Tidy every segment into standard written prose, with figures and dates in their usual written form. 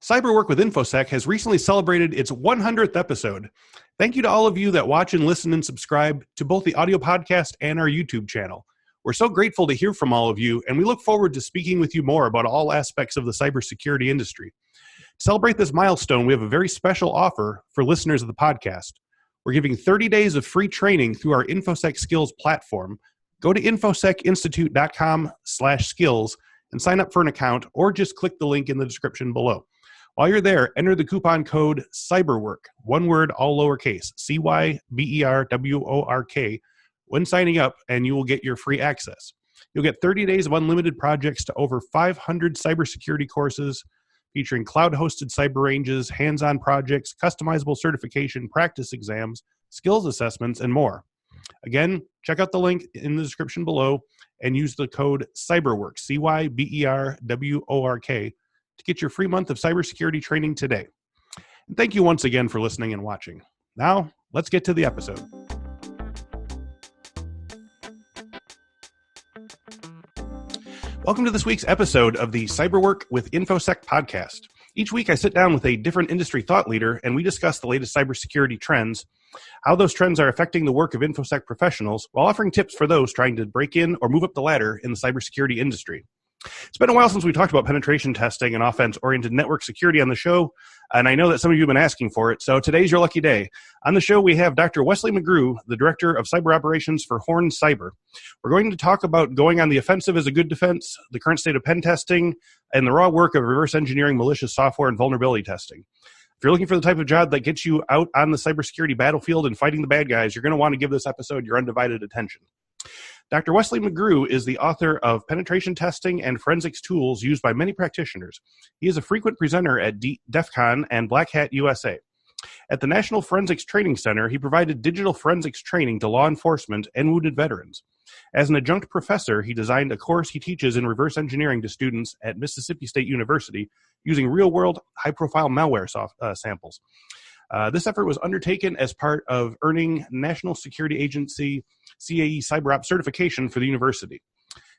Cyberwork with Infosec has recently celebrated its 100th episode. Thank you to all of you that watch and listen and subscribe to both the audio podcast and our YouTube channel. We're so grateful to hear from all of you, and we look forward to speaking with you more about all aspects of the cybersecurity industry. To celebrate this milestone, we have a very special offer for listeners of the podcast. We're giving 30 days of free training through our Infosec Skills platform. Go to infosecinstitute.com/skills and sign up for an account, or just click the link in the description below. While you're there, enter the coupon code CYBERWORK, one word, all lowercase, CYBERWORK, when signing up, and you will get your free access. You'll get 30 days of unlimited projects to over 500 cybersecurity courses featuring cloud-hosted cyber ranges, hands-on projects, customizable certification, practice exams, skills assessments, and more. Again, check out the link in the description below and use the code CYBERWORK, CYBERWORK, to get your free month of cybersecurity training today. And thank you once again for listening and watching. Now, let's get to the episode. Welcome to this week's episode of the Cyberwork with Infosec podcast. Each week I sit down with a different industry thought leader and we discuss the latest cybersecurity trends, how those trends are affecting the work of Infosec professionals, while offering tips for those trying to break in or move up the ladder in the cybersecurity industry. It's been a while since we talked about penetration testing and offense-oriented network security on the show, and I know that some of you have been asking for it, so today's your lucky day. On the show, we have Dr. Wesley McGrew, the Director of Cyber Operations for HORNE Cyber. We're going to talk about going on the offensive as a good defense, the current state of pen testing, and the raw work of reverse engineering malicious software and vulnerability testing. If you're looking for the type of job that gets you out on the cybersecurity battlefield and fighting the bad guys, you're going to want to give this episode your undivided attention. Dr. Wesley McGrew is the author of Penetration Testing and Forensics Tools Used by Many Practitioners. He is a frequent presenter at DEF CON and Black Hat USA. At the National Forensics Training Center, he provided digital forensics training to law enforcement and wounded veterans. As an adjunct professor, he designed a course he teaches in reverse engineering to students at Mississippi State University using real-world, high-profile malware samples. This effort was undertaken as part of earning National Security Agency CAE CyberOps certification for the university.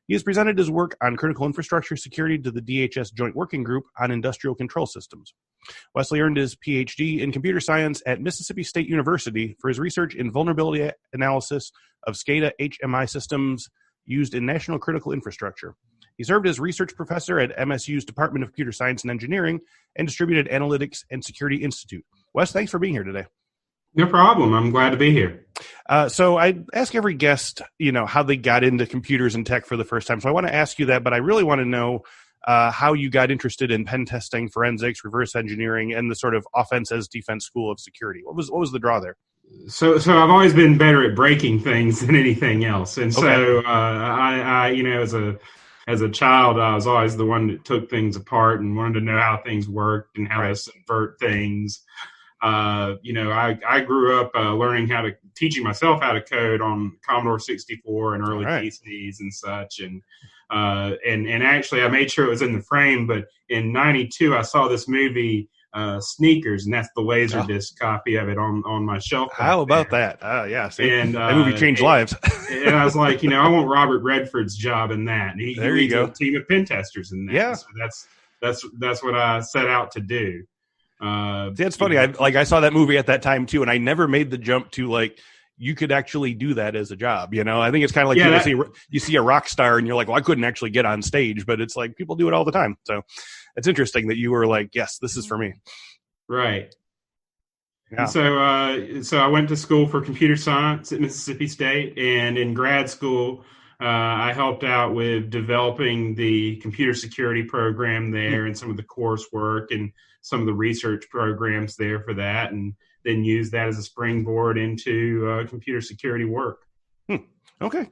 He has presented his work on critical infrastructure security to the DHS Joint Working Group on industrial control systems. Wesley earned his Ph.D. in computer science at Mississippi State University for his research in vulnerability analysis of SCADA HMI systems used in national critical infrastructure. He served as research professor at MSU's Department of Computer Science and Engineering and Distributed Analytics and Security Institute. Wes, thanks for being here today. No problem. I'm glad to be here. So I ask every guest, how they got into computers and tech for the first time. So I want to ask you that, but I really want to know how you got interested in pen testing, forensics, reverse engineering, and the sort of offense as defense school of security. What was the draw there? So I've always been better at breaking things than anything else, and so I as a child, I was always the one that took things apart and wanted to know how things worked and how to subvert things. I grew up teaching myself how to code on Commodore 64 and early PCs and such. And actually I made sure it was in the frame, but in 92, I saw this movie, Sneakers, and that's the Laserdisc copy of it on my shelf. How about that? Yeah. See, and that movie changed lives. And I was like, I want Robert Redford's job in that. And he leads a team of pen testers in that. Yeah. So that's what I set out to do. See, it's funny. I saw that movie at that time too, and I never made the jump to you could actually do that as a job. I think it's kind of like you see a rock star and you're like, well, I couldn't actually get on stage, but it's like people do it all the time. So it's interesting that you were like, yes, this is for me. Right. Yeah. And so I went to school for computer science at Mississippi State, and in grad school, I helped out with developing the computer security program there and some of the coursework and some of the research programs there for that, and then use that as a springboard into computer security work. Okay.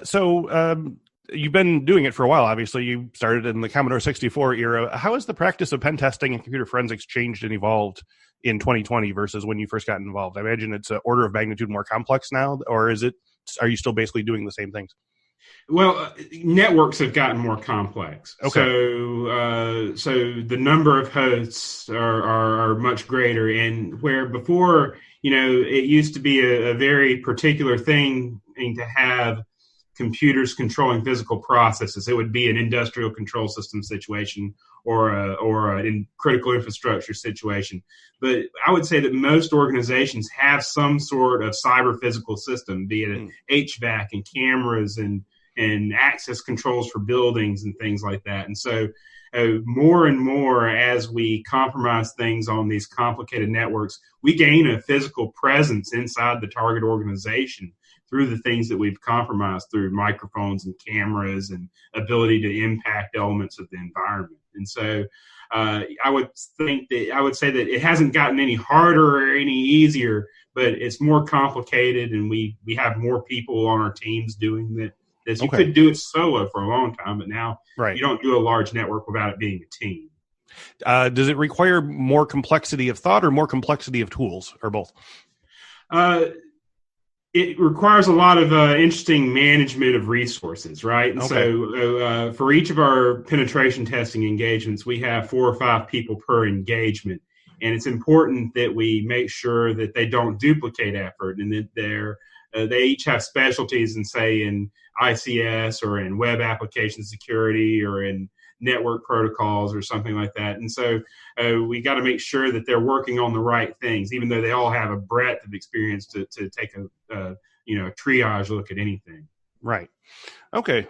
So you've been doing it for a while. Obviously, you started in the Commodore 64 era. How has the practice of pen testing and computer forensics changed and evolved in 2020 versus when you first got involved? I imagine it's an order of magnitude more complex now, or are you still basically doing the same things? Well, networks have gotten more complex. Okay. So the number of hosts are much greater, and where before, it used to be a very particular thing to have computers controlling physical processes. It would be an industrial control system situation or a critical infrastructure situation. But I would say that most organizations have some sort of cyber physical system, be it HVAC and cameras and access controls for buildings and things like that. And so more and more, as we compromise things on these complicated networks, we gain a physical presence inside the target organization through the things that we've compromised through microphones and cameras and ability to impact elements of the environment. And so I would say that it hasn't gotten any harder or any easier, but it's more complicated, and we have more people on our teams doing this. You could do it solo for a long time, but now you don't do a large network without it being a team. Does it require more complexity of thought or more complexity of tools, or both? It requires a lot of interesting management of resources, right? And so for each of our penetration testing engagements, we have 4 or 5 people per engagement. And it's important that we make sure that they don't duplicate effort and that they each have specialties in, say, in ICS or in web application security or in network protocols or something like that. And so we got to make sure that they're working on the right things, even though they all have a breadth of experience to take a triage look at anything. Right. Okay.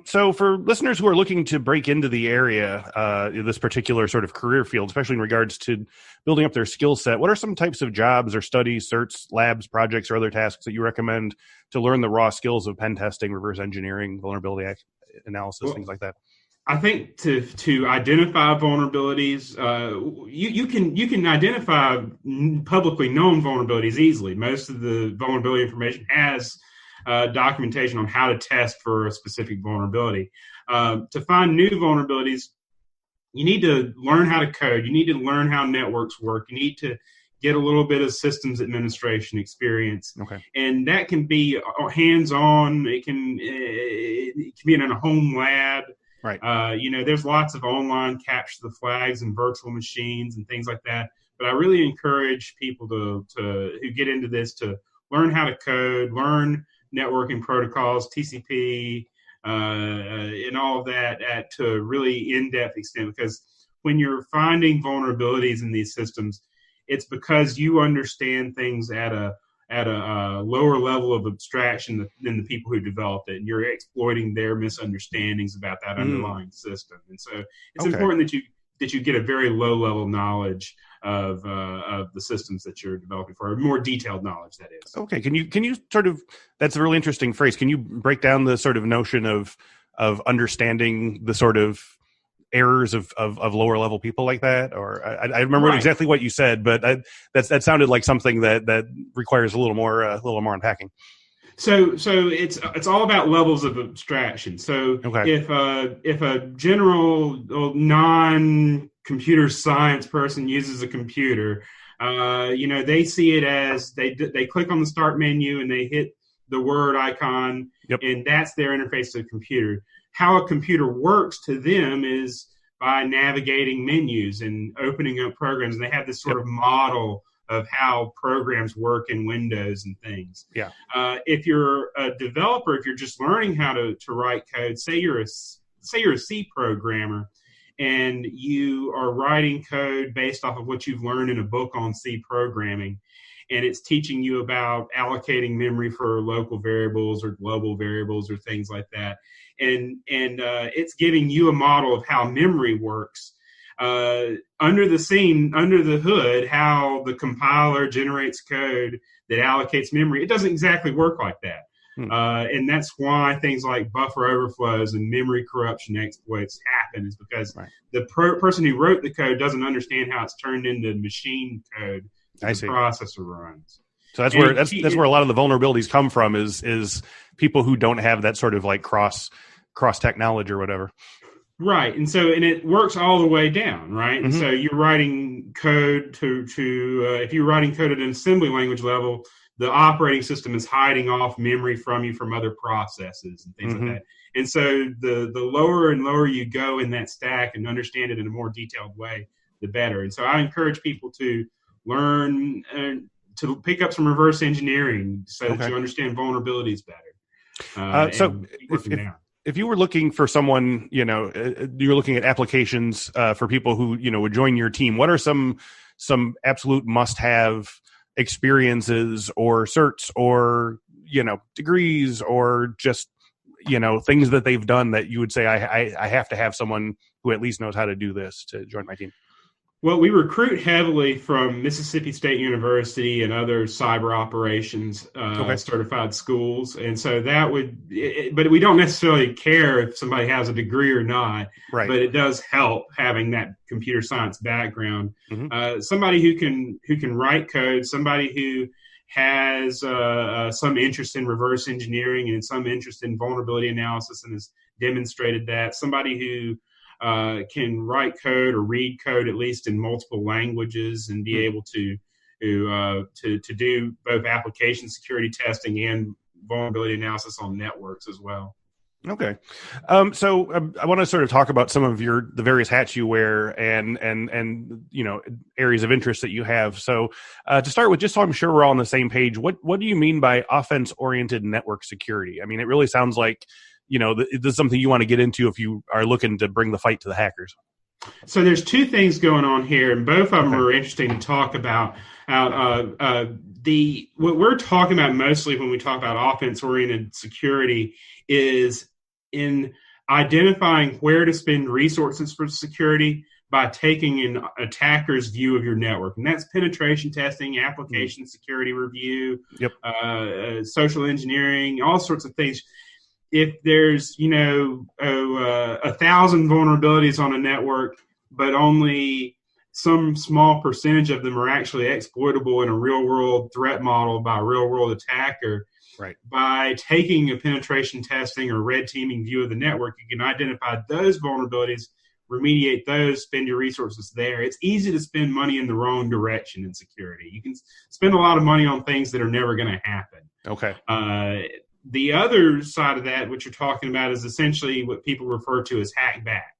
So for listeners who are looking to break into the area, this particular sort of career field, especially in regards to building up their skill set, what are some types of jobs or studies, certs, labs, projects, or other tasks that you recommend to learn the raw skills of pen testing, reverse engineering, vulnerability analysis, things like that? I think to identify vulnerabilities, you can identify publicly known vulnerabilities easily. Most of the vulnerability information has documentation on how to test for a specific vulnerability. To find new vulnerabilities, you need to learn how to code. You need to learn how networks work. You need to get a little bit of systems administration experience. And that can be hands-on. It can be in a home lab. Right. There's lots of online capture the flags and virtual machines and things like that. But I really encourage people who get into this to learn how to code, learn networking protocols, TCP, and all of that to a really in-depth extent. Because when you're finding vulnerabilities in these systems, it's because you understand things at a lower level of abstraction than the people who developed it, and you're exploiting their misunderstandings about that underlying system. And so it's important that you get a very low level knowledge of the systems that you're developing for, more detailed knowledge, that is. Okay. Can you sort of, that's a really interesting phrase. Can you break down the sort of notion of understanding the sort of errors of lower level people like that? Or I remember exactly what you said, but that sounded like something that requires a little more unpacking. So it's all about levels of abstraction. So if a general non-computer science person uses a computer, they see it as they click on the start menu and they hit the word icon, and that's their interface to the computer. How a computer works to them is by navigating menus and opening up programs. And they have this sort of model of how programs work in Windows and things. If you're a developer, if you're just learning how to write code, say you're a C programmer, and you are writing code based off of what you've learned in a book on C programming, and it's teaching you about allocating memory for local variables or global variables or things like that. And it's giving you a model of how memory works. Under the hood, how the compiler generates code that allocates memory, it doesn't exactly work like that. And that's why things like buffer overflows and memory corruption exploits happen, is because the person who wrote the code doesn't understand how it's turned into machine code that the processor runs. So that's where a lot of the vulnerabilities come from, is people who don't have that sort of like cross tech knowledge or whatever. Right. And it works all the way down, right? And so you're writing code to if you're writing code at an assembly language level, the operating system is hiding off memory from you from other processes and things like that. And so the lower and lower you go in that stack and understand it in a more detailed way, the better. And so I encourage people to learn to pick up some reverse engineering so that you understand vulnerabilities better. So and if, working now. if you were looking for someone, you're looking at applications for people who, would join your team, what are some absolute must-have experiences or certs or, degrees or just, things that they've done that you would say, I have to have someone who at least knows how to do this to join my team? Well, we recruit heavily from Mississippi State University and other cyber operations Okay. certified schools. And so that would, but we don't necessarily care if somebody has a degree or not, Right. but it does help having that computer science background. Mm-hmm. Somebody who can write code, somebody who has some interest in reverse engineering and some interest in vulnerability analysis and has demonstrated that, somebody who can write code or read code at least in multiple languages and be able to do both application security testing and vulnerability analysis on networks as well. Okay. So I want to sort of talk about some of the various hats you wear and areas of interest that you have. So to start with, just so I'm sure we're all on the same page, what do you mean by offense-oriented network security? I mean, it really sounds like, this is something you want to get into if you are looking to bring the fight to the hackers. So there's two things going on here, and both of them are interesting to talk about. What we're talking about mostly when we talk about offense-oriented security is in identifying where to spend resources for security by taking an attacker's view of your network. And that's penetration testing, application security review, social engineering, all sorts of things. If there's, 1,000 vulnerabilities on a network, but only some small percentage of them are actually exploitable in a real-world threat model by a real-world attacker, right? By taking a penetration testing or red teaming view of the network, you can identify those vulnerabilities, remediate those, spend your resources there. It's easy to spend money in the wrong direction in security. You can spend a lot of money on things that are never going to happen. Okay. The other side of that, what you're talking about, is essentially what people refer to as hack back,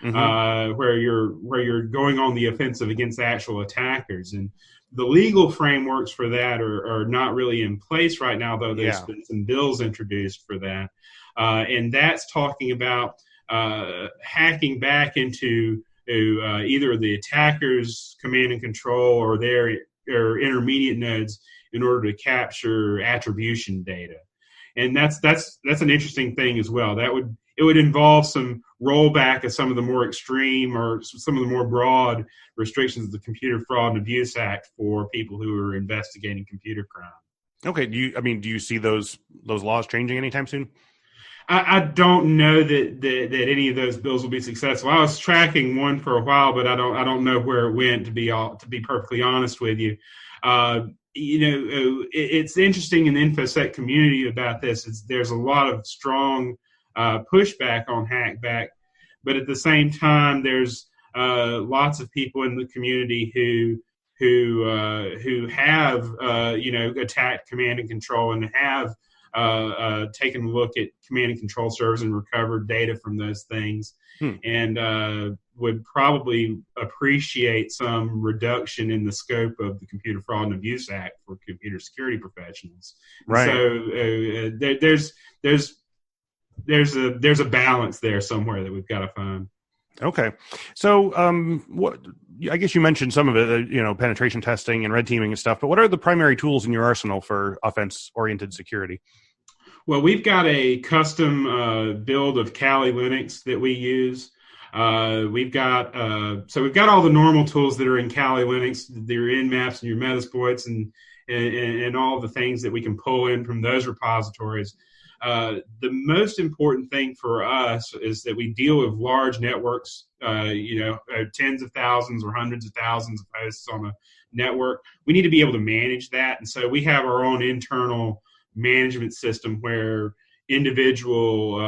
where you're going on the offensive against actual attackers. And the legal frameworks for that are not really in place right now, though there's been some bills introduced for that. And that's talking about hacking back into either the attacker's command and control or their intermediate nodes in order to capture attribution data. And that's an interesting thing as well. It would involve some rollback of some of the more extreme or some of the more broad restrictions of the Computer Fraud and Abuse Act for people who are investigating computer crime. Okay. Do you see those laws changing anytime soon? I don't know that any of those bills will be successful. I was tracking one for a while, but I don't know where it went, to be perfectly honest with you. It's interesting in the Infosec community about this. There's a lot of strong pushback on hackback, but at the same time, there's lots of people in the community who have attacked command and control and have taken a look at command and control servers and recovered data from those things, and would probably appreciate some reduction in the scope of the Computer Fraud and Abuse Act for computer security professionals. Right. So there's a balance there somewhere that we've got to find. Okay. So I guess you mentioned some of it, penetration testing and red teaming and stuff, but what are the primary tools in your arsenal for offense-oriented security? Well, we've got a custom build of Kali Linux that we use. We've got all the normal tools that are in Kali Linux, your nmaps and your metasploits and all the things that we can pull in from those repositories. The most important thing for us is that we deal with large networks, tens of thousands or hundreds of thousands of hosts on a network. We need to be able to manage that. And so we have our own internal management system where individual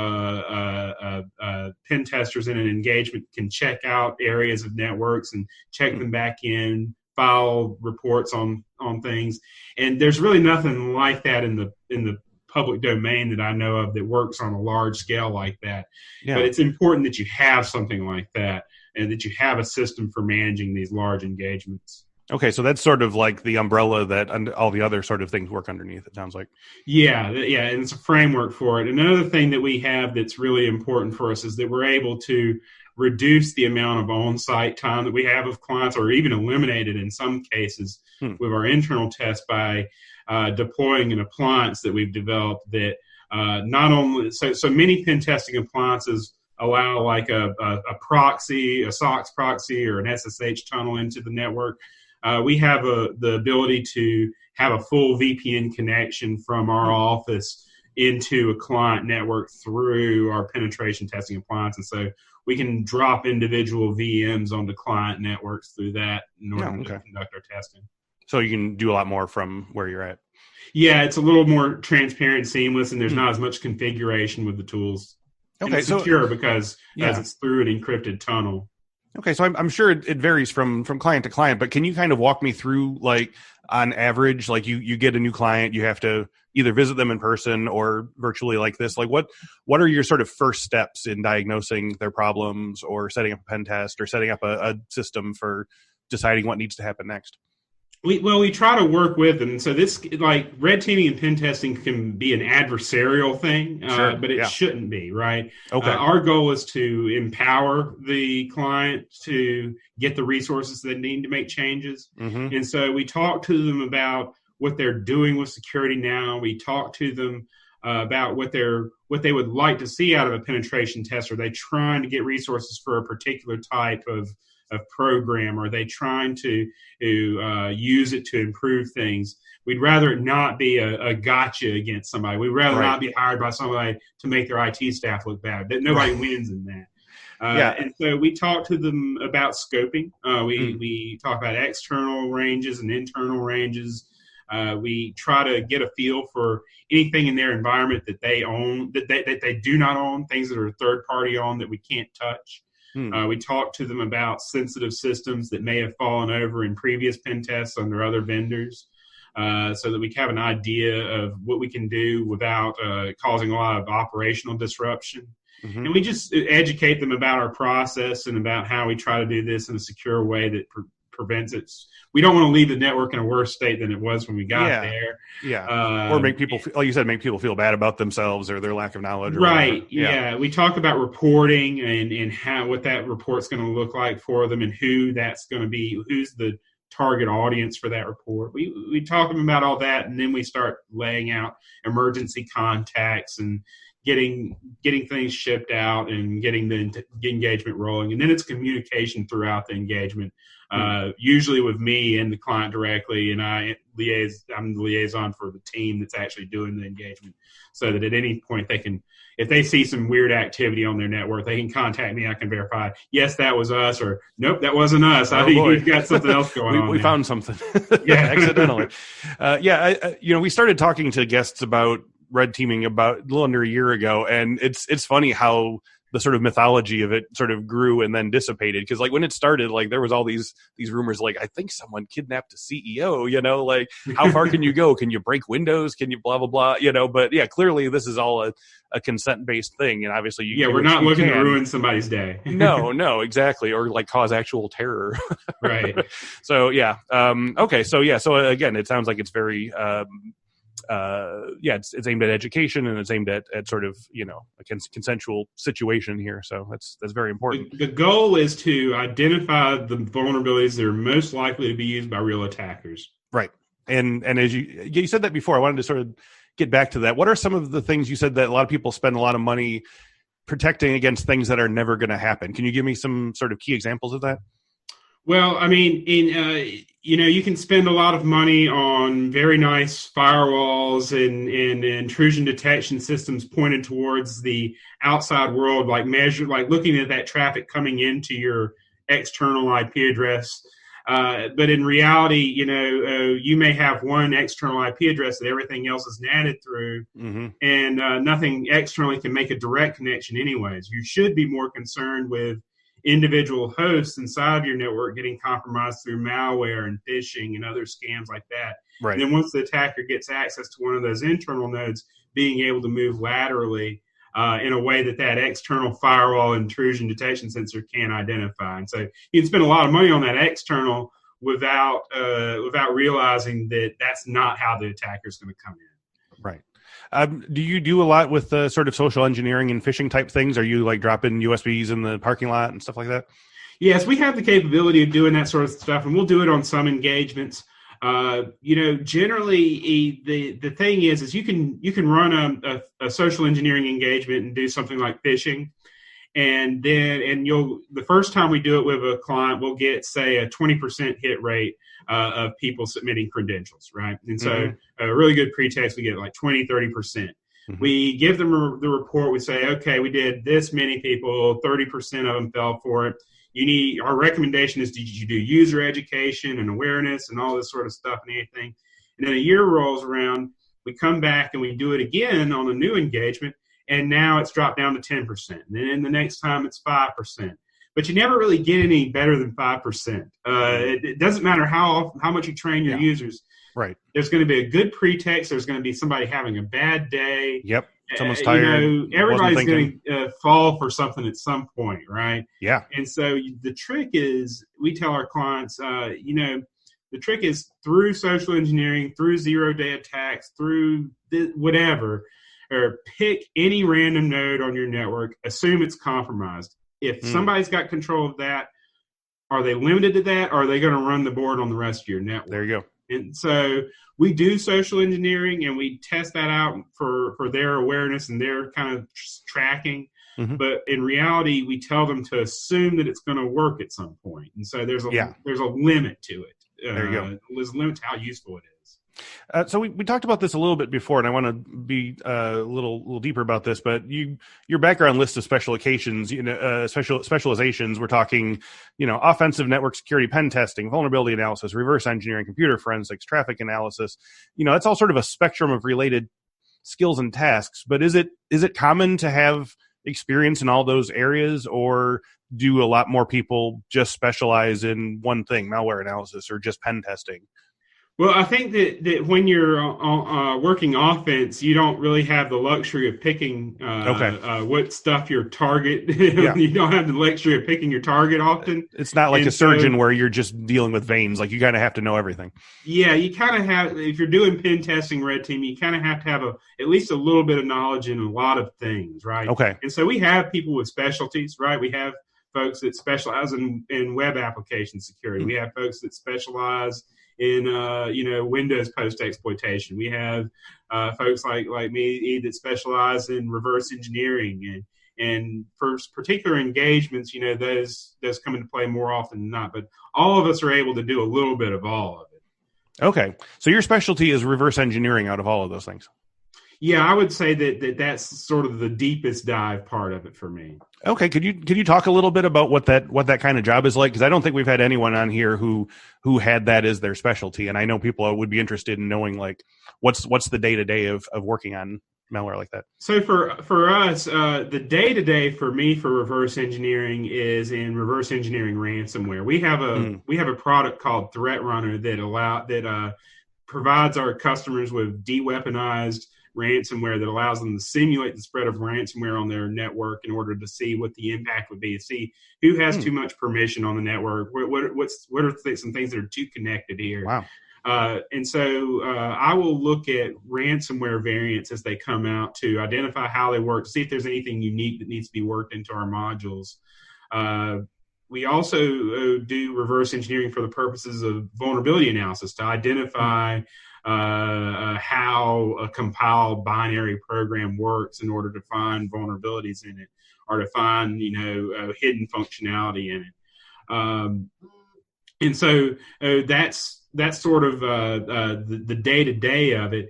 pen testers in an engagement can check out areas of networks and check them back in, file reports on things. And there's really nothing like that in the public domain that I know of that works on a large scale like that. Yeah. But it's important that you have something like that and that you have a system for managing these large engagements. Okay, so that's sort of like the umbrella that all the other sort of things work underneath, it sounds like. Yeah, and it's a framework for it. Another thing that we have that's really important for us is that we're able to reduce the amount of on-site time that we have of clients, or even eliminate it in some cases with our internal tests by deploying an appliance that we've developed that not only so many pen testing appliances allow like a proxy, a SOX proxy, or an SSH tunnel into the network. We have the ability to have a full VPN connection from our office into a client network through our penetration testing appliance. And so we can drop individual VMs onto client networks through that in order to conduct our testing. So you can do a lot more from where you're at. Yeah, it's a little more transparent and seamless, and there's not as much configuration with the tools. Okay, and it's secure because as it's through an encrypted tunnel. Okay, so I'm sure it varies from client to client, but can you kind of walk me through, like, on average, like you get a new client, you have to either visit them in person or virtually like this. Like what are your sort of first steps in diagnosing their problems or setting up a pen test or setting up a system for deciding what needs to happen next? We try to work with them. So this, like, red teaming and pen testing can be an adversarial thing, but it shouldn't be, right? Okay. Our goal is to empower the client to get the resources they need to make changes. Mm-hmm. And so we talk to them about what they're doing with security now. We talk to them about what they would like to see out of a penetration test. Are they trying to get resources for a particular type of program? Are they trying to use it to improve things? We'd rather it not be a gotcha against somebody. We'd rather not be hired by somebody to make their IT staff look bad. Nobody wins in that. And so we talk to them about scoping. We talk about external ranges and internal ranges. We try to get a feel for anything in their environment that they own, that they do not own, things that are third party owned that we can't touch. We talk to them about sensitive systems that may have fallen over in previous pen tests under other vendors, so that we have an idea of what we can do without causing a lot of operational disruption. Mm-hmm. And we just educate them about our process and about how we try to do this in a secure way that prevents it. We don't want to leave the network in a worse state than it was when we got there. Yeah. Or make people, like you said, make people feel bad about themselves or their lack of knowledge. Or right. Yeah. We talk about reporting and what that report's going to look like for them and who that's going to be, who's the target audience for that report. We talk to them about all that, and then we start laying out emergency contacts and getting things shipped out and getting the engagement rolling. And then it's communication throughout the engagement. Usually with me and the client directly, and I'm the liaison for the team that's actually doing the engagement, so that at any point they can, if they see some weird activity on their network, they can contact me. I can verify, yes, that was us, or nope, that wasn't us. I think we've got something else going on. We found something accidentally. We started talking to guests about red teaming about a little under a year ago, and it's funny how the sort of mythology of it sort of grew and then dissipated. Because like when it started, like there was all these rumors, like I think someone kidnapped a CEO, like how far can you go? Can you break windows? Can you blah, blah, blah, but yeah, clearly this is all a consent based thing. And obviously we're not looking to ruin somebody's day. No, exactly. Or like cause actual terror. Right. So yeah. Okay. So yeah. So again, it sounds like it's very, it's aimed at education and it's aimed at sort of, a consensual situation here. So that's very important. The goal is to identify the vulnerabilities that are most likely to be used by real attackers. Right. And as you said that before, I wanted to sort of get back to that. What are some of the things you said that a lot of people spend a lot of money protecting against things that are never going to happen? Can you give me some sort of key examples of that? Well, I mean, you can spend a lot of money on very nice firewalls and intrusion detection systems pointed towards the outside world, like looking at that traffic coming into your external IP address. But in reality, you may have one external IP address that everything else is natted through, mm-hmm. and nothing externally can make a direct connection anyways. You should be more concerned with individual hosts inside your network getting compromised through malware and phishing and other scams like that. Right. And then once the attacker gets access to one of those internal nodes, being able to move laterally in a way that external firewall intrusion detection sensor can't identify. And so you can spend a lot of money on that external without realizing that that's not how the attacker is going to come in. Right. Do you do a lot with sort of social engineering and phishing type things? Are you like dropping USBs in the parking lot and stuff like that? Yes, we have the capability of doing that sort of stuff, and we'll do it on some engagements. Generally, the thing is you can run a social engineering engagement and do something like phishing, and the first time we do it with a client, we'll get, say, a 20% hit rate of people submitting credentials, right? And so a really good pretext, we get like 20-30%. Mm-hmm. We give them the report. We say, okay, we did this many people, 30% of them fell for it. Our recommendation is, did you do user education and awareness and all this sort of stuff and anything? And then a year rolls around, we come back and we do it again on a new engagement, and now it's dropped down to 10%. And then the next time it's 5%. But you never really get any better than 5%. It doesn't matter how much you train your users. Right. There's going to be a good pretext. There's going to be somebody having a bad day. Yep. Someone's tired. Everybody's going to fall for something at some point, right? Yeah. And so the trick is, we tell our clients, the trick is through social engineering, through zero-day attacks, through whatever, or pick any random node on your network, assume it's compromised. If somebody's got control of that, are they limited to that, or are they going to run the board on the rest of your network? There you go. And so we do social engineering, and we test that out for their awareness and their kind of tracking. Mm-hmm. But in reality, we tell them to assume that it's going to work at some point. And so there's a limit to it. There you go. There's a limit to how useful it is. So we talked about this a little bit before, and I want to be a little deeper about this. But your background list of specializations, specializations. We're talking, offensive network security, pen testing, vulnerability analysis, reverse engineering, computer forensics, traffic analysis. That's all sort of a spectrum of related skills and tasks. But is it common to have experience in all those areas, or do a lot more people just specialize in one thing, malware analysis, or just pen testing? Well, I think that when you're working offense, you don't really have the luxury of picking what stuff your target. You don't have the luxury of picking your target often. It's not like a surgeon where you're just dealing with veins. Like, you kind of have to know everything. Yeah, you kind of have. If you're doing pen testing, red team, you kind of have to have at least a little bit of knowledge in a lot of things, right? Okay. And so we have people with specialties, right? We have folks that specialize in web application security. We have folks that specialize in Windows post exploitation. We have folks like me that specialize in reverse engineering, and for particular engagements, those come into play more often than not. But all of us are able to do a little bit of all of it. Okay, so your specialty is reverse engineering out of all of those things. Yeah, I would say that's sort of the deepest dive part of it for me. Okay, could you talk a little bit about what that kind of job is like? Because I don't think we've had anyone on here who had that as their specialty, and I know people would be interested in knowing, like, what's the day-to-day of working on malware like that. So for us, the day-to-day for me for reverse engineering is in reverse engineering ransomware. We have a product called Threat Runner that provides our customers with de-weaponized ransomware that allows them to simulate the spread of ransomware on their network in order to see what the impact would be, see who has too much permission on the network, what are some things that are too connected here. Wow. And so I will look at ransomware variants as they come out to identify how they work, to see if there's anything unique that needs to be worked into our modules. We also do reverse engineering for the purposes of vulnerability analysis to identify how a compiled binary program works in order to find vulnerabilities in it, or to find hidden functionality in it. And so that's sort of the day-to-day of it.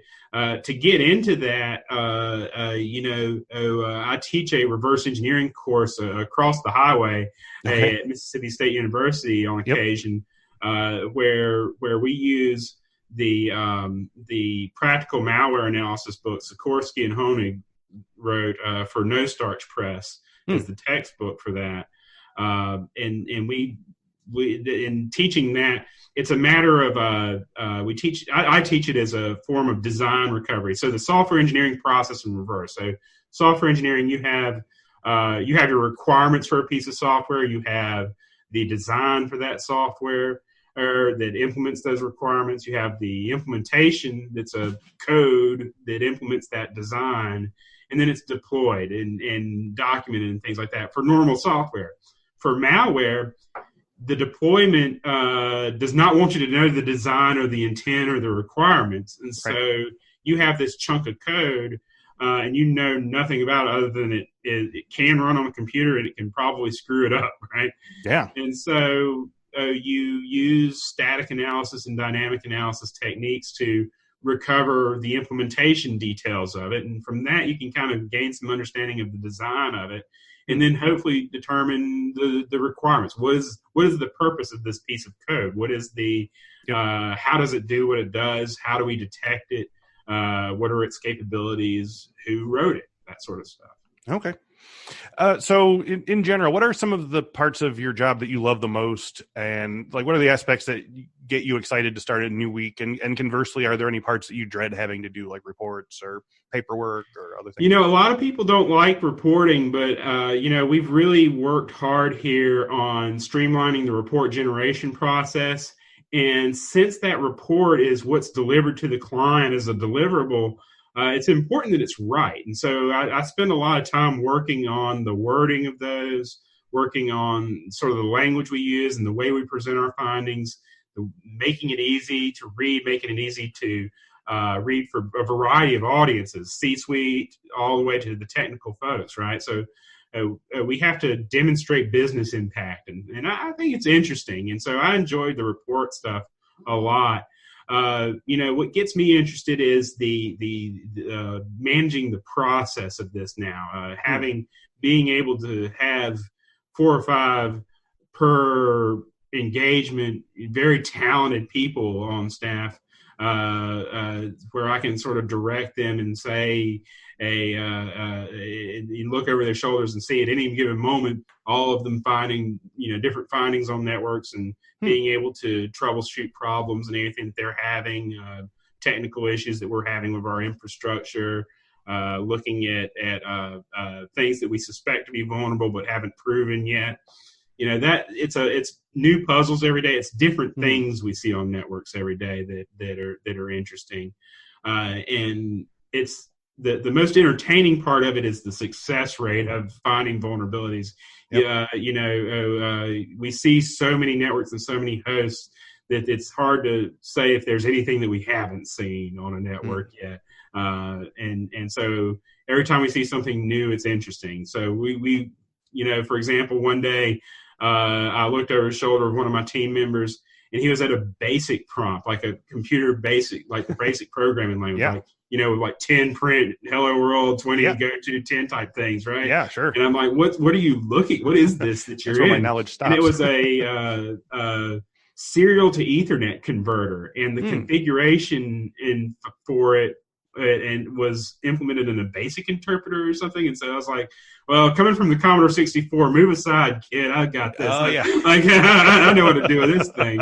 To get into that, I teach a reverse engineering course across the highway at Mississippi State University on occasion, where we use the practical malware analysis book Sikorsky and Honig wrote for No Starch Press is the textbook for that. And we in teaching that, it's a matter of I teach it as a form of design recovery. So the software engineering process in reverse. So software engineering, you have your requirements for a piece of software, you have the design for that software. that implements those requirements. You have the implementation that's a code that implements that design, and then it's deployed and documented and things like that for normal software. For malware, the deployment does not want you to know the design or the intent or the requirements. And so you have this chunk of code and you know nothing about it other than it can run on a computer and it can probably screw it up, right? Yeah. And so you use static analysis and dynamic analysis techniques to recover the implementation details of it. And from that, you can kind of gain some understanding of the design of it. And then hopefully determine the requirements. What is the purpose of this piece of code? What is how does it do what it does? How do we detect it? What are its capabilities? Who wrote it? That sort of stuff. Okay. So in general, what are some of the parts of your job that you love the most? And like, what are the aspects that get you excited to start a new week? And conversely, are there any parts that you dread having to do, like reports or paperwork or other things? You know, a lot of people don't like reporting, but, we've really worked hard here on streamlining the report generation process. And since that report is what's delivered to the client as a deliverable, it's important that it's right. And so I spend a lot of time working on the wording of those, working on sort of the language we use and the way we present our findings, making it easy to read, making it easy to read for a variety of audiences, C-suite, all the way to the technical folks, right? So we have to demonstrate business impact. And I think it's interesting. And so I enjoyed the report stuff a lot. What gets me interested is the managing the process of this now, being able to have 4 or 5 per engagement, very talented people on staff, where I can sort of direct them and say, you look over their shoulders and see at any given moment, all of them finding, different findings on networks and being able to troubleshoot problems and anything that they're having, technical issues that we're having with our infrastructure, looking at things that we suspect to be vulnerable but haven't proven yet. That it's new puzzles every day. It's different things we see on networks every day that are interesting, and it's the most entertaining part of it is the success rate of finding vulnerabilities. Yep. We see so many networks and so many hosts that it's hard to say if there's anything that we haven't seen on a network yet. And so every time we see something new, it's interesting. So we for example, one day I looked over his shoulder of one of my team members, and he was at a basic prompt, like a computer basic, like the basic programming language, like 10 print, hello world, 20 go to 10 type things, right? Yeah, sure. And I'm like, what are you looking? What is this that you're That's where in? my knowledge stops. And it was a serial to Ethernet converter, and the configuration for it and was implemented in a basic interpreter or something. And so I was like, well, coming from the Commodore 64, move aside, kid. I got this. I know what to do with this thing.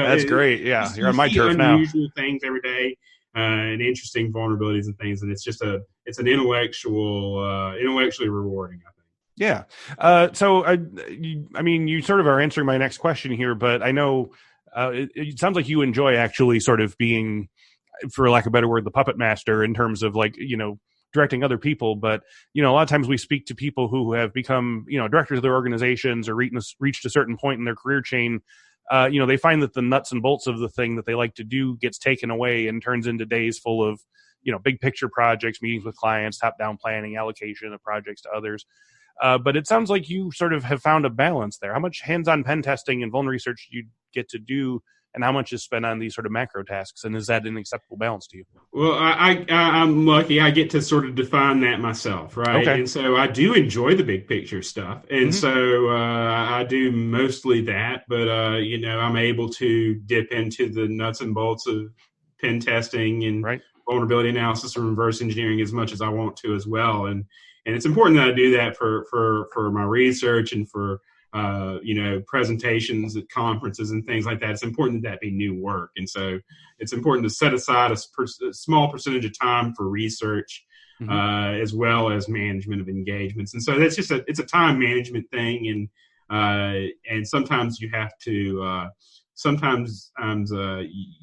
That's great. Yeah, you're on my turf now. Unusual things every day, and interesting vulnerabilities and things, and it's an intellectually rewarding, I think. Yeah. You sort of are answering my next question here, but I know it sounds like you enjoy actually sort of being, for lack of a better word, the puppet master in terms of directing other people. But, a lot of times we speak to people who have become, directors of their organizations or reached a certain point in their career chain. They find that the nuts and bolts of the thing that they like to do gets taken away and turns into days full of, big picture projects, meetings with clients, top-down planning, allocation of projects to others. But it sounds like you sort of have found a balance there. How much hands-on pen testing and vulnerability research do you get to do, and how much is spent on these sort of macro tasks? And is that an acceptable balance to you? Well, I'm lucky. I get to sort of define that myself, right? Okay. And so I do enjoy the big picture stuff. And so I do mostly that. But, I'm able to dip into the nuts and bolts of pen testing and vulnerability analysis and reverse engineering as much as I want to as well. And it's important that I do that for my research and for presentations at conferences and things like that. It's important that be new work. And so it's important to set aside a small percentage of time for research, as well as management of engagements. And so that's it's a time management thing. and sometimes you have to. Sometimes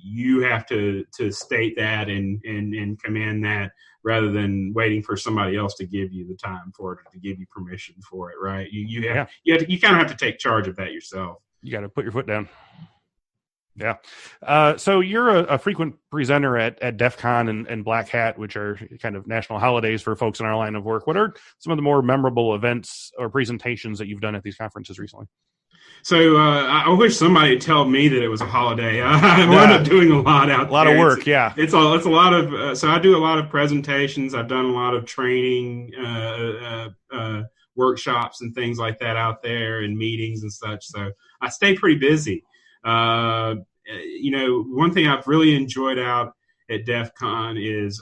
you have to state that and command that rather than waiting for somebody else to give you the time for it, to give you permission for it, right? You kind of have to take charge of that yourself. You got to put your foot down. Yeah. So you're a frequent presenter at DEF CON and Black Hat, which are kind of national holidays for folks in our line of work. What are some of the more memorable events or presentations that you've done at these conferences recently? So I wish somebody would tell me that it was a holiday. I wound up doing a lot out there. A lot of work, It's a lot of. So I do a lot of presentations. I've done a lot of training, workshops, and things like that out there, and meetings and such. So I stay pretty busy. One thing I've really enjoyed out at DEF CON is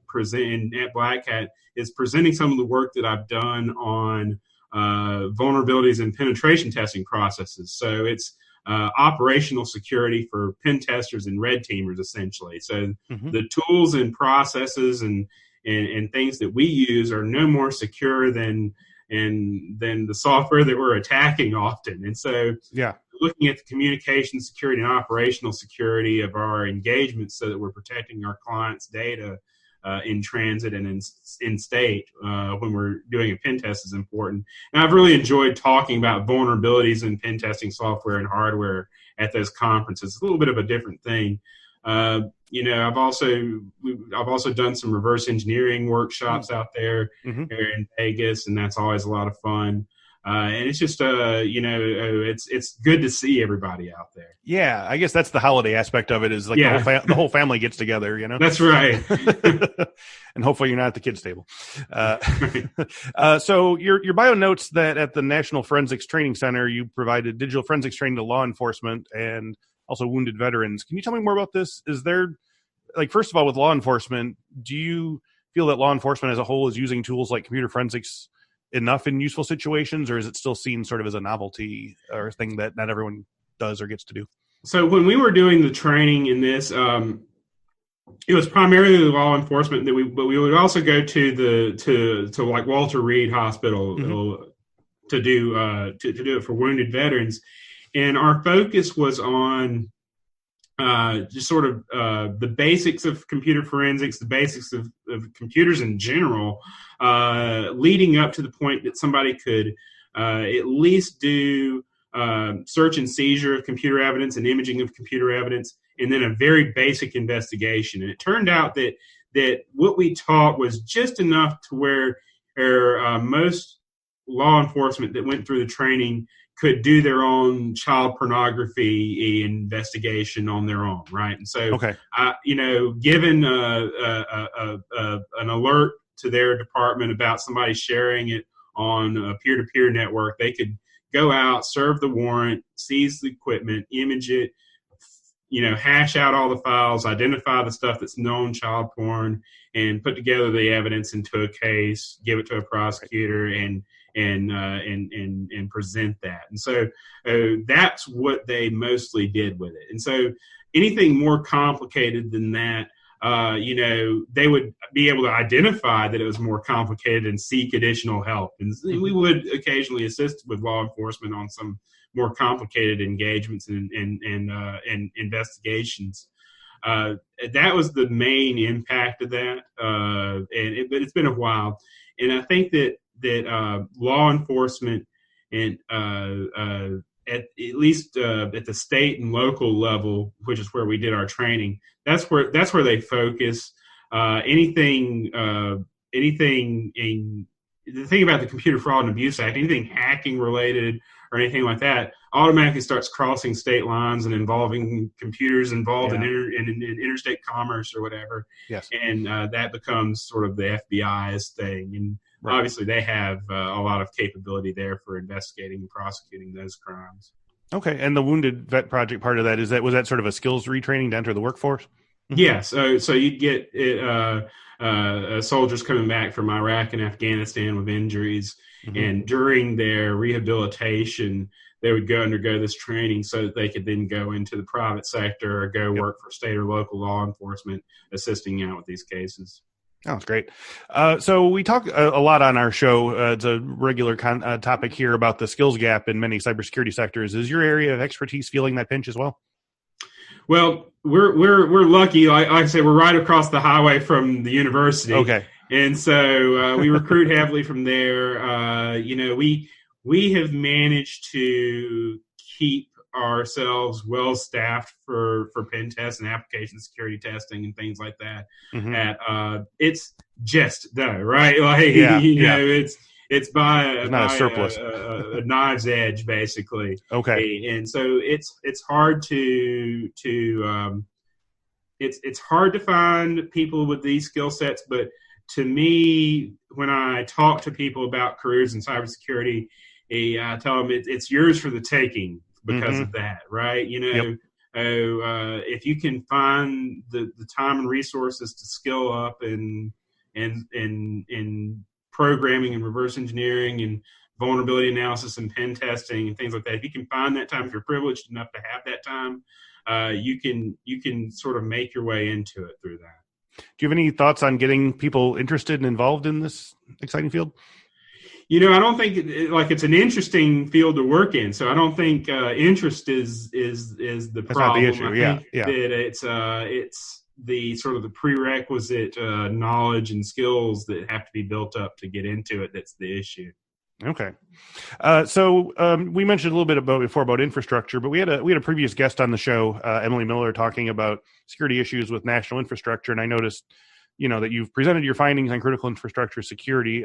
presenting at Black Hat is presenting some of the work that I've done on vulnerabilities and penetration testing processes. So it's operational security for pen testers and red teamers, essentially. So the tools and processes and things that we use are no more secure than the software that we're attacking often. And so looking at the communication security and operational security of our engagements so that we're protecting our clients' data in transit and in state when we're doing a pen test is important. And I've really enjoyed talking about vulnerabilities in pen testing software and hardware at those conferences. It's a little bit of a different thing. I've also done some reverse engineering workshops out there here in Vegas, and that's always a lot of fun. And it's just, it's good to see everybody out there. Yeah, I guess that's the holiday aspect of it is like the whole family gets together, you know? That's right. And hopefully you're not at the kids' table. So your bio notes that at the National Forensics Training Center, you provided digital forensics training to law enforcement and also wounded veterans. Can you tell me more about this? Is there, first of all, with law enforcement, do you feel that law enforcement as a whole is using tools like computer forensics enough in useful situations, or is it still seen sort of as a novelty or a thing that not everyone does or gets to do? So when we were doing the training in this, it was primarily law enforcement but we would also go to like Walter Reed Hospital to do it for wounded veterans, and our focus was on just sort of the basics of computer forensics, the basics of computers in general, leading up to the point that somebody could at least do search and seizure of computer evidence and imaging of computer evidence, and then a very basic investigation. And it turned out that what we taught was just enough to where most law enforcement that went through the training could do their own child pornography investigation on their own, right? And so, given an alert to their department about somebody sharing it on a peer-to-peer network, they could go out, serve the warrant, seize the equipment, image it, hash out all the files, identify the stuff that's known child porn, and put together the evidence into a case, give it to a prosecutor, and present that. And so that's what they mostly did with it. And so anything more complicated than that, they would be able to identify that it was more complicated and seek additional help. And we would occasionally assist with law enforcement on some more complicated engagements and investigations. That was the main impact of that. But it's been a while. And I think that law enforcement and at least at the state and local level, which is where we did our training, that's where they focus. Anything the thing about the Computer Fraud and Abuse Act, anything hacking related or anything like that, automatically starts crossing state lines and involving computers involved in interstate commerce or whatever. Yes, and that becomes sort of the FBI's thing, and obviously they have a lot of capability there for investigating and prosecuting those crimes. Okay, and the Wounded Vet Project part of that was that sort of a skills retraining to enter the workforce? Yeah, so you'd get soldiers coming back from Iraq and Afghanistan with injuries, and during their rehabilitation, they would undergo this training so that they could then go into the private sector or go work for state or local law enforcement, assisting out with these cases. Oh, that's great. So we talk a lot on our show. It's a regular topic here about the skills gap in many cybersecurity sectors. Is your area of expertise feeling that pinch as well? Well, we're lucky. Like I say, we're right across the highway from the university. Okay. And so we recruit heavily from there. We have managed to keep ourselves well staffed for pen tests and application security testing and things like that. Mm-hmm. It's just though, right? Like it's by a surplus. a knife's edge, basically. Okay. And so it's hard it's hard to find people with these skill sets. But to me, when I talk to people about careers in cybersecurity, I tell them it's yours for the taking because of that, right? If you can find the time and resources to skill up in programming and reverse engineering and vulnerability analysis and pen testing and things like that, if you can find that time, if you're privileged enough to have that time, you can sort of make your way into it through that. Do you have any thoughts on getting people interested and involved in this exciting field? I don't think it's an interesting field to work in. So I don't think interest is the That's problem. Not the issue. I think that it's the sort of the prerequisite knowledge and skills that have to be built up to get into it. That's the issue. Okay. So we mentioned a little bit before about infrastructure, but we had a previous guest on the show, Emily Miller, talking about security issues with national infrastructure. And I noticed, that you've presented your findings on critical infrastructure security.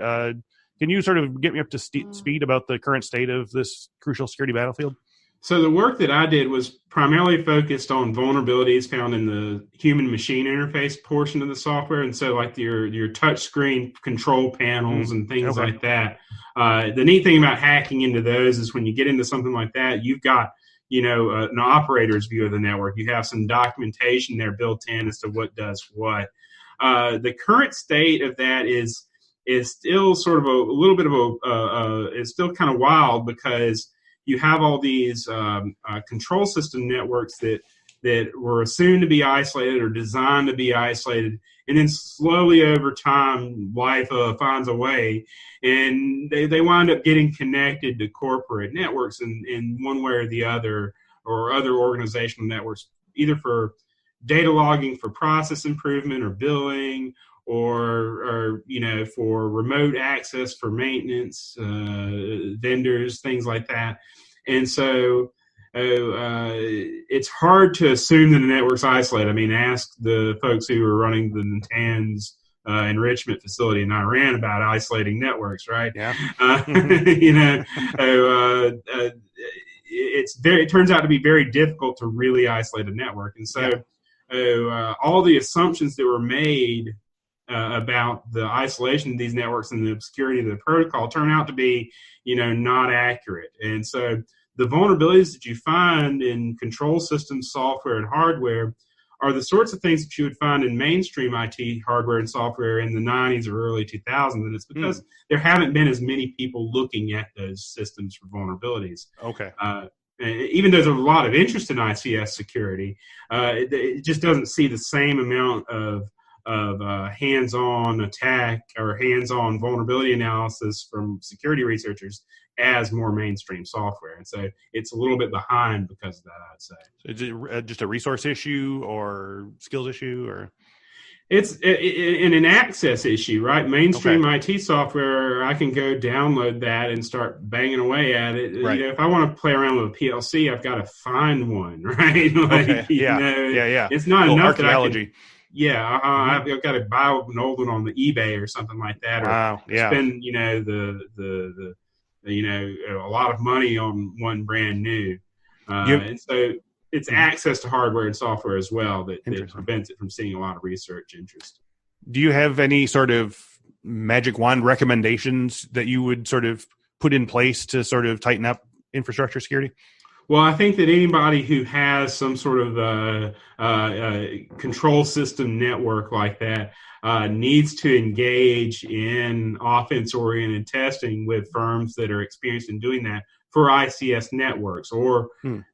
Can you sort of get me up to speed about the current state of this crucial security battlefield? So the work that I did was primarily focused on vulnerabilities found in the human-machine interface portion of the software. And so like your touch screen control panels and things like that. The neat thing about hacking into those is when you get into something like that, you've got, an operator's view of the network. You have some documentation there built in as to what does what. The current state of that is still sort of a little bit of it's still kind of wild because you have all these control system networks that were assumed to be isolated or designed to be isolated, and then slowly over time, life finds a way, and they wind up getting connected to corporate networks in one way or the other, or other organizational networks, either for data logging for process improvement or billing, or for remote access for maintenance, vendors, things like that. And so it's hard to assume that the network's isolated. I mean, ask the folks who are running the Natanz enrichment facility in Iran about isolating networks, right? Yeah. It turns out to be very difficult to really isolate a network. And so all the assumptions that were made about the isolation of these networks and the obscurity of the protocol turn out to be, not accurate. And so the vulnerabilities that you find in control systems, software, and hardware are the sorts of things that you would find in mainstream IT hardware and software in the 90s or early 2000s. And it's because there haven't been as many people looking at those systems for vulnerabilities. Okay. Even though there's a lot of interest in ICS security, it just doesn't see the same amount of hands-on attack or hands-on vulnerability analysis from security researchers as more mainstream software. And so it's a little bit behind because of that, I'd say. Is it just a resource issue or skills issue, or? It's an access issue, right? Mainstream IT software, I can go download that and start banging away at it. Right. If I want to play around with a PLC, I've got to find one, right? It's not enough archaeology. I've got to buy an old one on the eBay or something like that, or spend a lot of money on one brand new. And so it's access to hardware and software as well that prevents it from seeing a lot of research interest. Do you have any sort of magic wand recommendations that you would sort of put in place to sort of tighten up infrastructure security? Well, I think that anybody who has some sort of control system network like that needs to engage in offense-oriented testing with firms that are experienced in doing that for ICS networks, or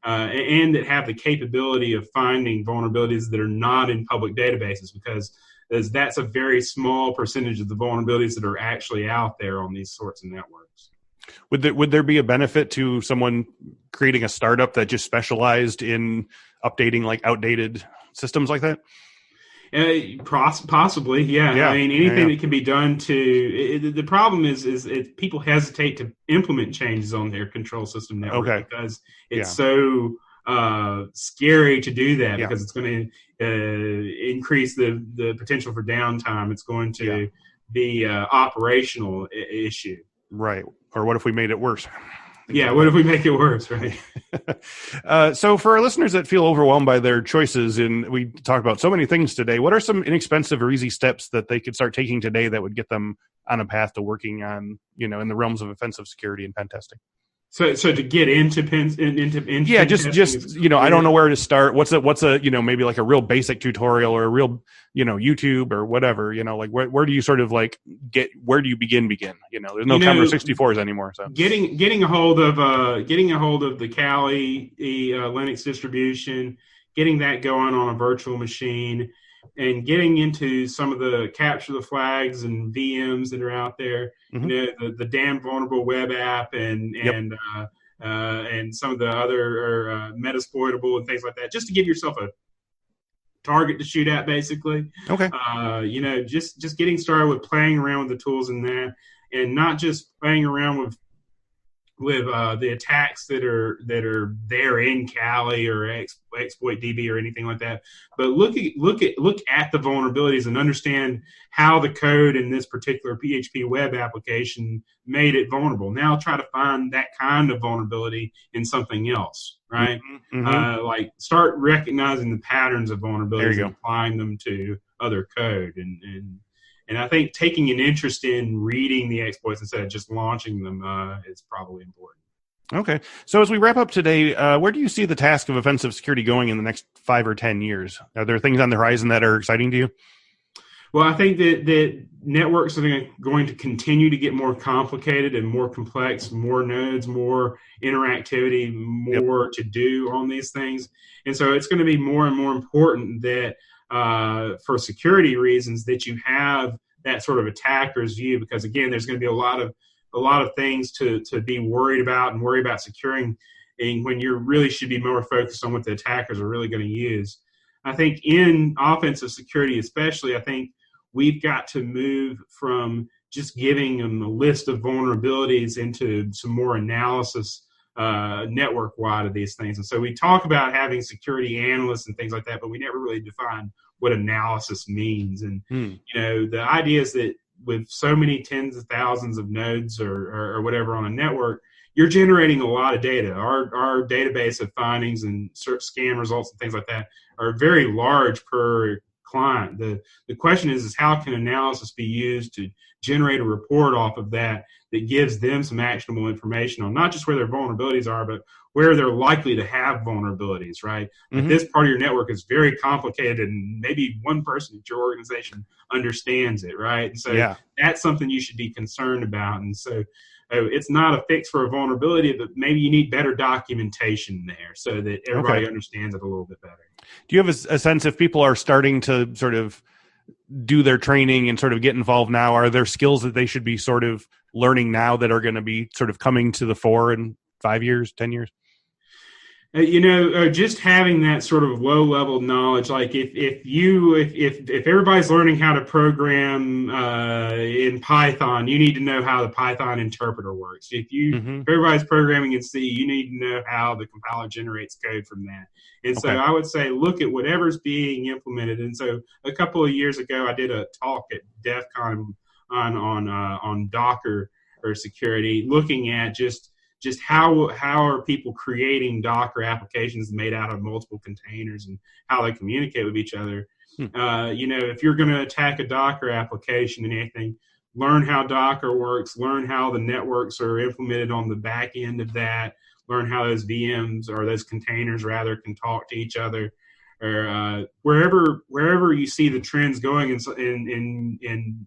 and that have the capability of finding vulnerabilities that are not in public databases, because is that's a very small percentage of the vulnerabilities that are actually out there on these sorts of networks. Would there be a benefit to someone creating a startup that just specialized in updating like outdated systems like that? Possibly, yeah. I mean, anything that can be done the problem is people hesitate to implement changes on their control system network because it's so scary to do that because it's going to increase the potential for downtime. It's going to be an operational issue. Right. Or what if we made it worse? What if we make it worse, right? So for our listeners that feel overwhelmed by their choices, and we talked about so many things today, what are some inexpensive or easy steps that they could start taking today that would get them on a path to working on, in the realms of offensive security and pen testing? So to get into just I don't know where to start. What's a maybe like a real basic tutorial or a real YouTube or whatever, like where do you sort of like where do you begin? There's no Commodore 64s anymore. So getting a hold of the Kali Linux distribution, getting that going on a virtual machine, and getting into some of the capture the flags and VMs that are out there, the damn vulnerable web app and some of the other Metasploitable and things like that, just to give yourself a target to shoot at, basically. Okay. Just getting started with playing around with the tools in that, and not just playing around with the attacks that are there in Kali or exploit DB or anything like that, but look at the vulnerabilities and understand how the code in this particular PHP web application made it vulnerable. Now try to find that kind of vulnerability in something else, right? Mm-hmm. Like start recognizing the patterns of vulnerabilities and applying them to other code, and I think taking an interest in reading the exploits instead of just launching them is probably important. Okay. So as we wrap up today, where do you see the task of offensive security going in the next 5 or 10 years? Are there things on the horizon that are exciting to you? Well, I think that networks are going to continue to get more complicated and more complex, more nodes, more interactivity, more to do on these things. And so it's going to be more and more important that for security reasons that you have that sort of attacker's view, because again, there's going to be a lot of things to be worried about and worry about securing, and when you really should be more focused on what the attackers are really going to use. I think in offensive security especially, I think we've got to move from just giving them a list of vulnerabilities into some more analysis network-wide of these things. And so we talk about having security analysts and things like that, but we never really define what analysis means. And, the idea is that with so many tens of thousands of nodes or whatever on a network, you're generating a lot of data. Our database of findings and scan results and things like that are very large per client. The question is how can analysis be used to generate a report off of that gives them some actionable information on not just where their vulnerabilities are, but where they're likely to have vulnerabilities, right? Mm-hmm. This part of your network is very complicated, and maybe one person at your organization understands it, right? And so that's something you should be concerned about. And so it's not a fix for a vulnerability, but maybe you need better documentation there so that everybody understands it a little bit better. Do you have a sense if people are starting to sort of do their training and sort of get involved now? Are there skills that they should be sort of learning now that are going to be sort of coming to the fore in 5 years, 10 years? Just having that sort of low level knowledge, like if everybody's learning how to program in Python, you need to know how the Python interpreter works. If everybody's programming in C, you need to know how the compiler generates code from that. And so I would say look at whatever's being implemented. And so a couple of years ago, I did a talk at DEF CON on Docker or security, looking at just how are people creating Docker applications made out of multiple containers and how they communicate with each other. If you're going to attack a Docker application and anything, learn how Docker works, learn how the networks are implemented on the back end of that, learn how those VMs or those containers rather can talk to each other, or wherever you see the trends going in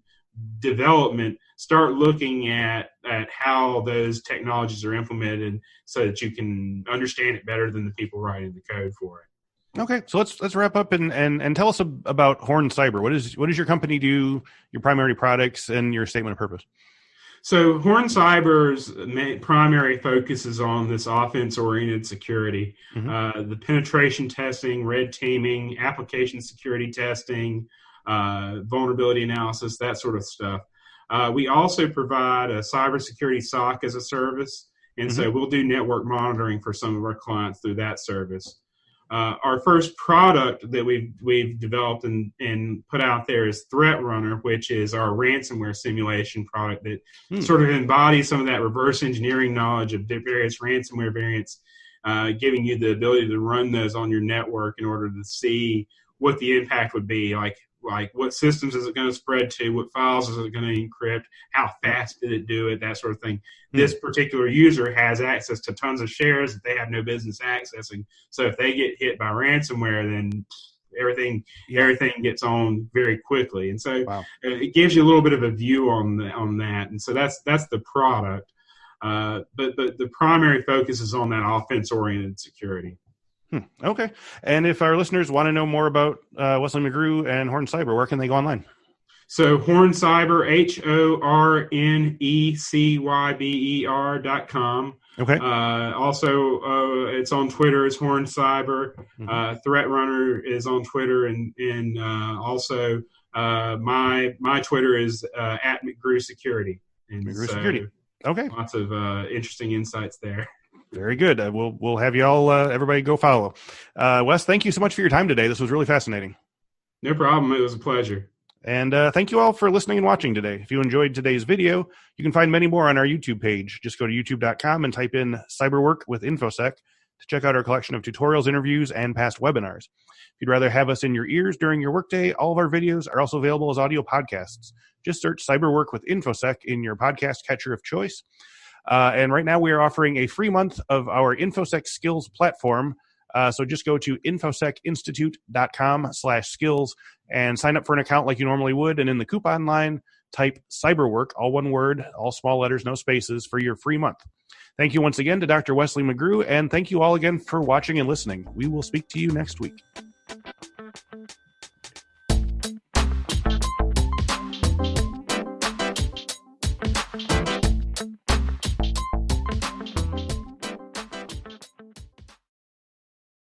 development, start looking at how those technologies are implemented so that you can understand it better than the people writing the code for it. Okay, so let's wrap up and tell us about HORNE Cyber. What does your company do? Your primary products and your statement of purpose. So HORNE Cyber's primary focus is on this offense-oriented security, the penetration testing, red teaming, application security testing, vulnerability analysis, that sort of stuff. We also provide a cybersecurity SOC as a service, and so we'll do network monitoring for some of our clients through that service. Our first product that we've developed and put out there is Threat Runner, which is our ransomware simulation product that sort of embodies some of that reverse engineering knowledge of various ransomware variants, giving you the ability to run those on your network in order to see what the impact would be, like what systems is it going to spread to, what files is it going to encrypt, how fast did it do it, that sort of thing. This particular user has access to tons of shares that they have no business accessing. So if they get hit by ransomware, then everything gets on very quickly. And so it gives you a little bit of a view on that. And so that's the product. But the primary focus is on that offense-oriented security. Okay. And if our listeners want to know more about Wesley McGrew and HORNE Cyber, where can they go online? So HORNE Cyber, HORNECYBER.com. Okay. Also, it's on Twitter as HORNE Cyber. Threat Runner is on Twitter, and also my Twitter is at McGrew Security. And McGrew Security. Okay. Lots of interesting insights there. Very good. We'll have you all, everybody go follow. Wes, thank you so much for your time today. This was really fascinating. No problem. It was a pleasure. And thank you all for listening and watching today. If you enjoyed today's video, you can find many more on our YouTube page. Just go to youtube.com and type in Cyberwork with Infosec to check out our collection of tutorials, interviews, and past webinars. If you'd rather have us in your ears during your workday, all of our videos are also available as audio podcasts. Just search Cyberwork with Infosec in your podcast catcher of choice. And right now we are offering a free month of our Infosec skills platform. So just go to infosecinstitute.com/skills and sign up for an account like you normally would. And in the coupon line, type Cyberwork, all one word, all small letters, no spaces, for your free month. Thank you once again to Dr. Wesley McGrew, and thank you all again for watching and listening. We will speak to you next week.